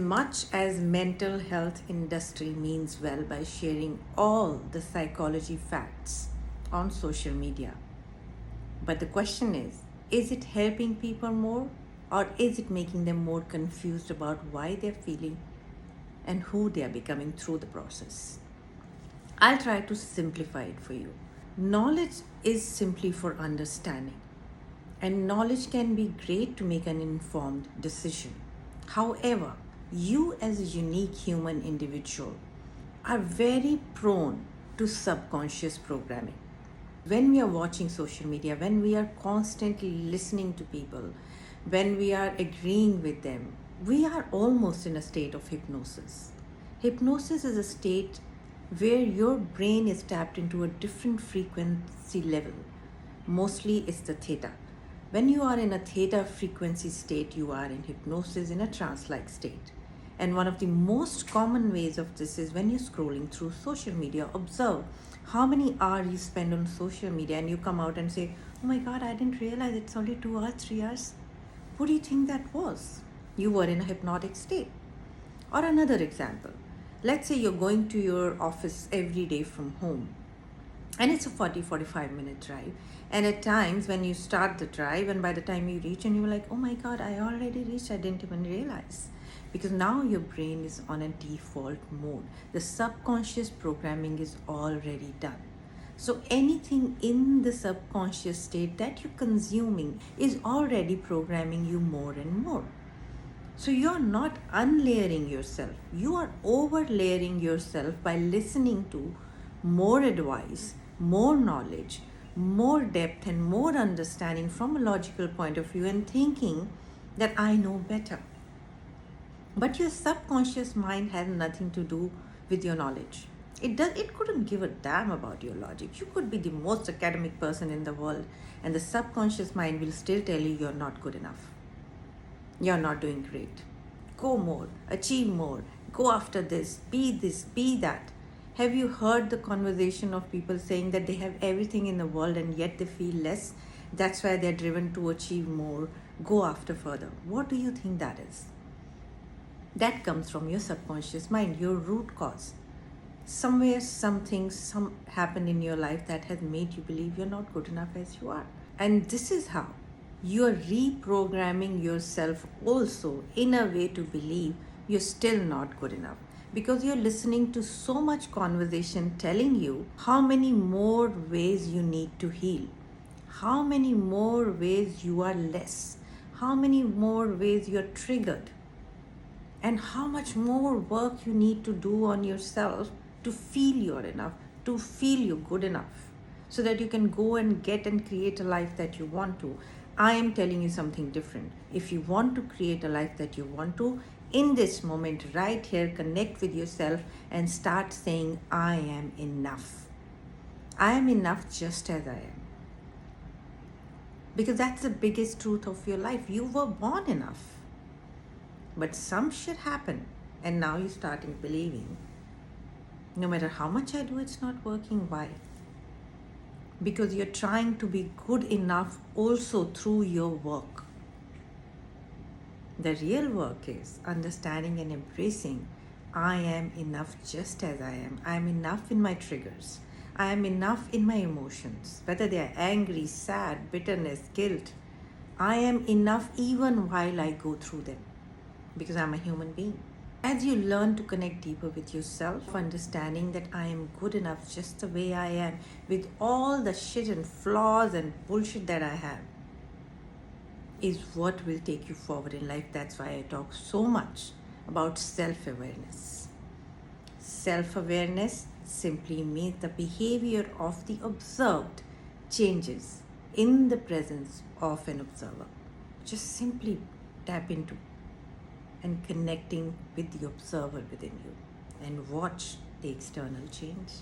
much as mental health industry means well by sharing all the psychology facts on social media. But the question is it helping people more, or is it making them more confused about why they're feeling and who they are becoming through the process? I'll try to simplify it for you. Knowledge is simply for understanding, and knowledge can be great to make an informed decision. However, you as a unique human individual are very prone to subconscious programming. When we are watching social media, when we are constantly listening to people, when we are agreeing with them, we are almost in a state of hypnosis. Hypnosis is a state where your brain is tapped into a different frequency level. Mostly it's the theta. When you are in a theta frequency state, you are in hypnosis, in a trance-like state. And one of the most common ways of this is when you're scrolling through social media. Observe how many hours you spend on social media and you come out and say, oh my God, I didn't realize it's only 2 hours, 3 hours. What do you think that was? You were in a hypnotic state. Or another example, let's say you're going to your office every day from home, and it's a 45 minute drive. And at times when you start the drive and by the time you reach and you're like, oh my God, I already reached, I didn't even realize. Because now your brain is on a default mode. The subconscious programming is already done. So anything in the subconscious state that you're consuming is already programming you more and more. So you're not unlayering yourself. You are overlayering yourself by listening to more advice, more knowledge, more depth and more understanding from a logical point of view, and thinking that I know better. But your subconscious mind has nothing to do with your knowledge. It couldn't give a damn about your logic. You could be the most academic person in the world, and the subconscious mind will still tell you you're not good enough. You're not doing great. Go more, achieve more, go after this, be that. Have you heard the conversation of people saying that they have everything in the world and yet they feel less? That's why they're driven to achieve more, go after further. What do you think that is? That comes from your subconscious mind, your root cause. Somewhere, something happened in your life that has made you believe you're not good enough as you are. And this is how you're reprogramming yourself also in a way to believe you're still not good enough. Because you're listening to so much conversation telling you how many more ways you need to heal, how many more ways you are less, how many more ways you're triggered, and how much more work you need to do on yourself to feel you're enough, to feel you're good enough, so that you can go and get and create a life that you want to. I am telling you something different. If you want to create a life that you want to, in this moment right here, connect with yourself and start saying, I am enough. I am enough just as I am. Because that's the biggest truth of your life. You were born enough. But some shit happened, and now you're starting believing, no matter how much I do, it's not working. Why? Because you're trying to be good enough also through your work. The real work is understanding and embracing, I am enough just as I am. I am enough in my triggers. I am enough in my emotions, whether they are angry, sad, bitterness, guilt. I am enough even while I go through them, because I'm a human being. As you learn to connect deeper with yourself, understanding that I am good enough just the way I am, with all the shit and flaws and bullshit that I have, is what will take you forward in life. That's why I talk so much about self-awareness. Self-awareness simply means the behavior of the observed changes in the presence of an observer. Just simply tap into and connecting with the observer within you and watch the external change.